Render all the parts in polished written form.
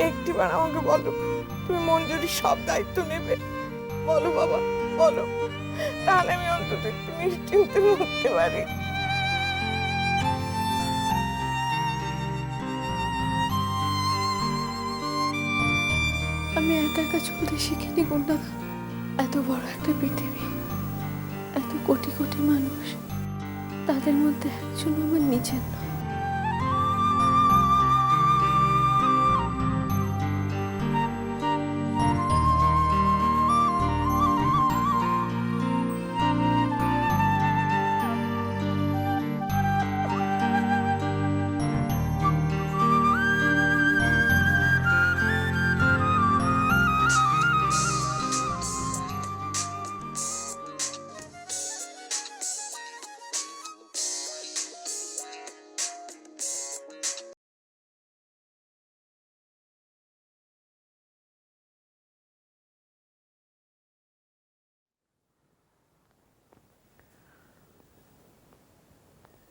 একটিবার আমাকে বলো, তুমি মঞ্জুরির সব দায়িত্ব নেবে? বলো বাবা, বলো, তাহলে আমি অন্তত একটু নিশ্চিন্তে মরতে পারি। আমি একা একা চলতে শিখিনি গুন্ডা। এত বড় একটা পৃথিবী, এত কোটি কোটি মানুষ, তাদের মধ্যে একজন আমার নিজের নয়।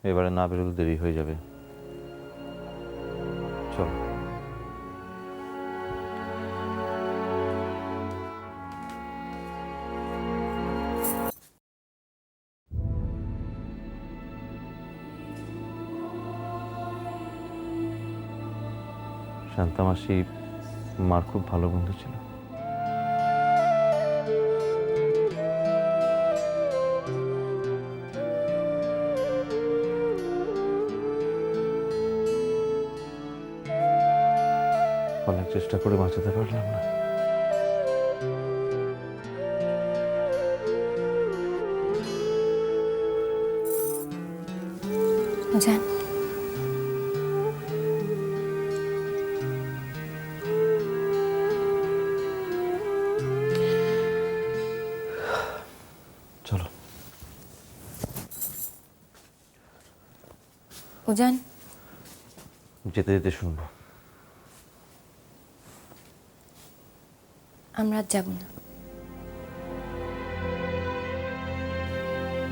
এবারে না বেরোলে দেরি হয়ে যাবে। চল। শান্তা মাসি মার খুব ভালো বন্ধু ছিল। অনেক চেষ্টা করে বাঁচাতে পারলাম না। জান, চলো। উজান, যেতে যেতে শুনবো। আমরা আজ যাব না।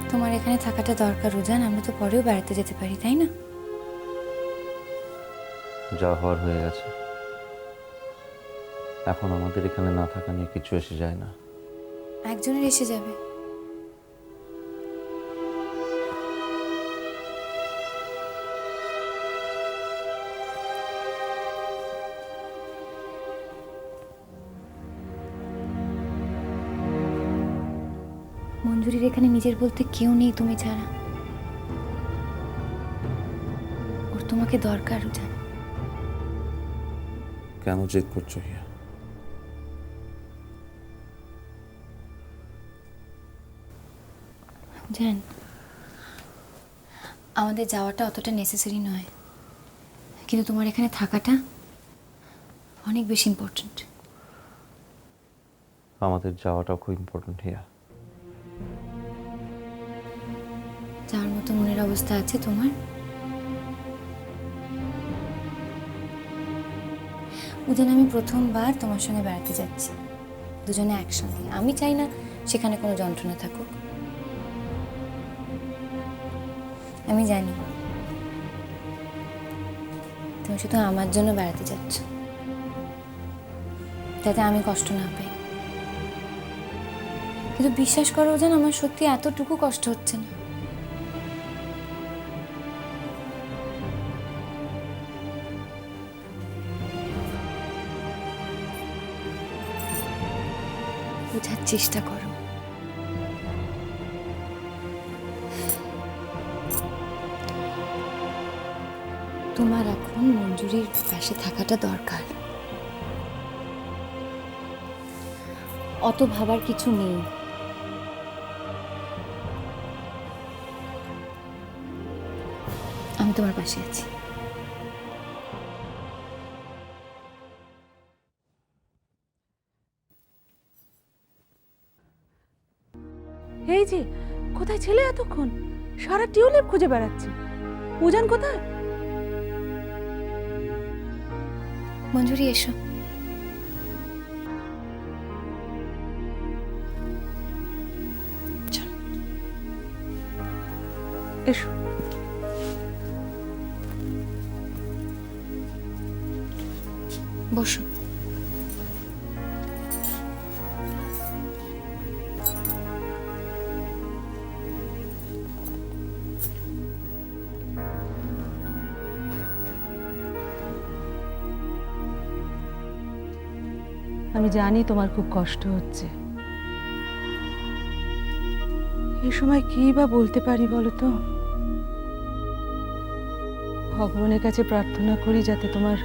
তোমার এখানে থাকাটা দরকার উজান, আমরা তো পরেও বেড়াতে যেতে পারি, তাই না? যা হওয়ার হয়ে গেছে, এখন আমাদের এখানে না থাকা নিয়ে কিছু এসে যায় না। একজনের এসে যাবে। মঞ্জুরির এখানে নিজের বলতে কেউ নেই তুমি ছাড়া। ওর তোমাকে দরকার উজান। কেন জেদ করছো হিয়া? জান, আমাদের যাওয়াটা অতটা নেসেসারি নয়, কিন্তু তোমার এখানে থাকাটা অনেক বেশি ইম্পর্ট্যান্ট। আমাদের যাওয়াটাও খুব ইম্পর্টেন্ট হিয়া। যাওয়ার মতো মনের অবস্থা আছে তোমার? উজান, আমি প্রথমবার তোমার সঙ্গে বেড়াতে যাচ্ছি, দুজনে একসঙ্গে। আমি চাই না সেখানে কোনো যন্ত্রণা থাকুক। আমি জানি তুমি শুধু আমার জন্য বেড়াতে যাচ্ছ, যাতে আমি কষ্ট না পাই। কিন্তু বিশ্বাস করো উজান, আমার সত্যি এতটুকু কষ্ট হচ্ছে না। বোঝার চেষ্টা করো। তোমার এখন মঞ্জুরির পাশে থাকাটা দরকার। অত ভাবার কিছু নেই। আমি তোমার পাশে আছি। এই যে, কোথায় ছেলে এতক্ষণ? সারা টিউলিপ খুঁজে বেড়াচ্ছে। উজান কোথায়? মঞ্জুরি, এসো। এসো। বসো। আমি জানি তোমার খুব কষ্ট হচ্ছে। এই সময় কি বা বলতে পারি বলো তো? ভগবানের কাছে প্রার্থনা করি যাতে তোমার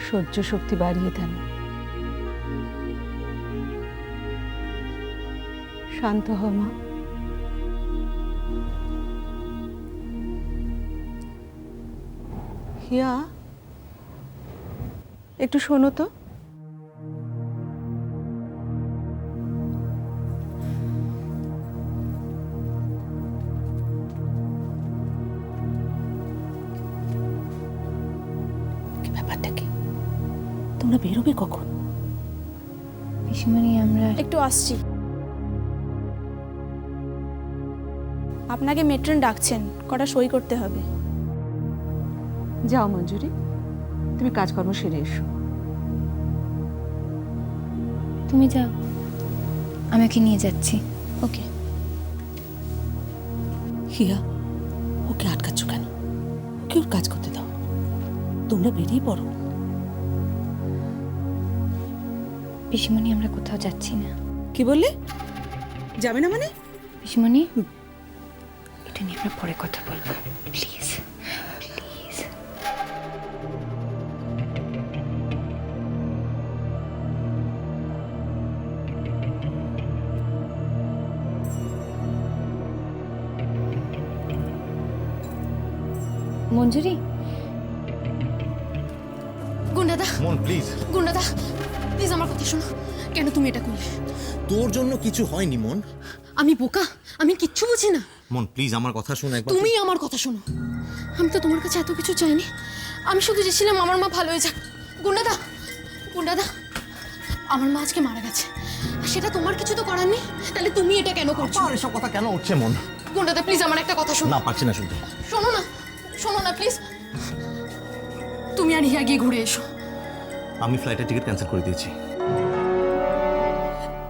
সহ্য শক্তি বাড়িয়ে দেন। শান্ত হও মা। হিয়া, একটু শোনো তো। ব্যাপারটা কি? তোমরা বেরোবে কখন? পিসিমণি আমরা একটু আসছি। আপনাকে মেট্রন ডাকছেন, কটা সই করতে হবে। যাও মঞ্জুরি, তুমি কাজকর্ম সেরে এসো। তুমি যাও, আমি ওকে নিয়ে যাচ্ছি। ওকে। হিয়া, ওকে আটকাচ্ছ কেন? ওকে ওর কাজ করতে দাও। তোমরা বেরিয়ে পড়ো। পিসিমণি আমরা কোথাও যাচ্ছি না। কি বললে? যাবে না মানে? পিসিমণি, এটা নিয়ে আমরা পরে কথা বলবো, প্লিজ প্লিজ। মঞ্জুরি, গুন্ডাদা, মন প্লিজ, গুন্ডাদা, প্লিজ আমার কথা শোনো। কেন তুমি এটা করলে? তোর জন্য কিছু হয়নি মন। আমি বোকা, আমি কিচ্ছু বুঝি না। মন প্লিজ আমার কথা শোনো একবার। তুমি আমার কথা শোনো। আমি তো তোমার কাছে এত কিছু চাইনি। আমি শুধু চেয়েছিলাম আমার মা ভালো হয়ে যাক। গুন্ডাদা, গুন্ডাদা, আমার মা আজকে মারা গেছে, আর সেটা তোমার কিছু তো করার নেই। তাহলে তুমি এটা কেন করছো? আর এসব কথা কেন হচ্ছে মন? গুন্ডাদা প্লিজ আমার একটা কথা শোনো। না, পারছি না শুনতে। শোনো না, শোনো না প্লিজ। তুমি আর হিয়া গিয়ে ঘুরে এসো। আমি ফ্লাইটের টিকিট ক্যান্সেল করে দিয়েছি।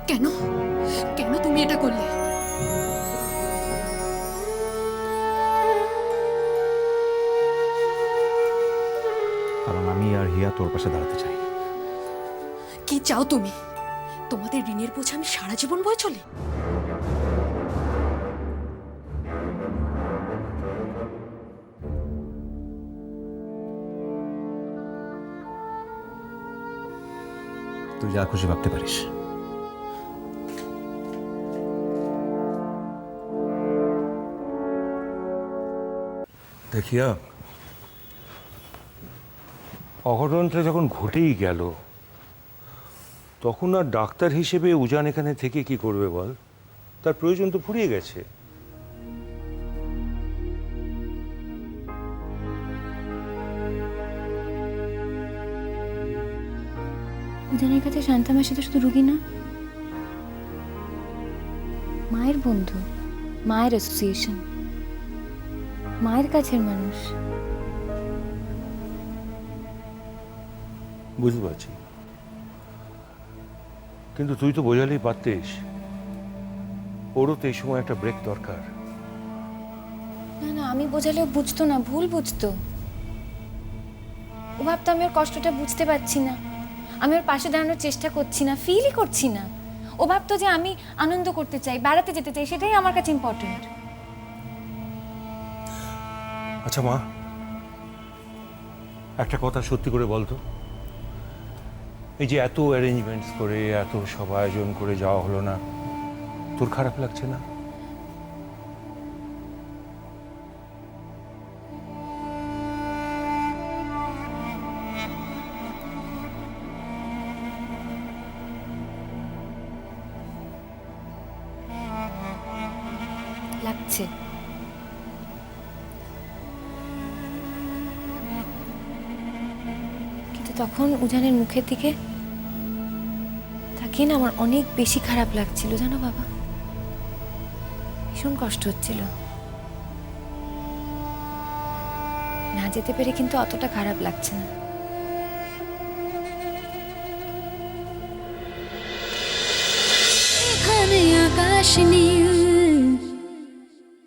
কেন? কেন তুমি এটা করলে? কারণ আমি আর হিয়া তোর পাশে দাঁড়াতে চাই। কি চাও তুমি? তোমাদের ঋণের বোঝা আমি সারা জীবন বয়ে চলে? তুই যা খুশি ভাবতে পারিস। দেখিয়া, অঘটনটা যখন ঘটেই গেল, তখন আর ডাক্তার হিসেবে উজান এখানে থেকে কি করবে বল? তার প্রয়োজন তো ফুরিয়ে গেছে। উজানের কাছে শান্তামার সাথে শুধু রুগী না, মায়ের বন্ধু, মায়ের অ্যাসোসিয়েশন, মায়ের কাছের মানুষ। বুঝতে পারছি, কিন্তু তুই তো বোঝালেই পারতিস ওরও তো এই সময় একটা ব্রেক দরকার। না না, আমি বোঝালেও বুঝতো না, ভুল বুঝতো। ও ভাবতো আমি ওর কষ্টটা বুঝতে পারছি না, আমি ওর পাশে দাঁড়ানোর চেষ্টা করছি না, ফিলই করছি না। ও ভাবতো যে আমি আনন্দ করতে চাই, বেড়াতে যেতে চাই, সেটাই আমার কাছে ইম্পর্টেন্ট। আচ্ছা মা, একটা কথা সত্যি করে বলতো, এই যে এত অ্যারেঞ্জমেন্টস করে, এত সব আয়োজন করে যাওয়া হলো না, তোর খারাপ লাগছে না? লাগছে। কিন্তু তখন উজানের মুখের দিকে তাকিয়ে না আমার অনেক বেশি খারাপ লাগছিল, জানো বাবা, ভীষণ কষ্ট হচ্ছিল। না যেতে পেরে কিন্তু অতটা খারাপ লাগছে না। আসেনি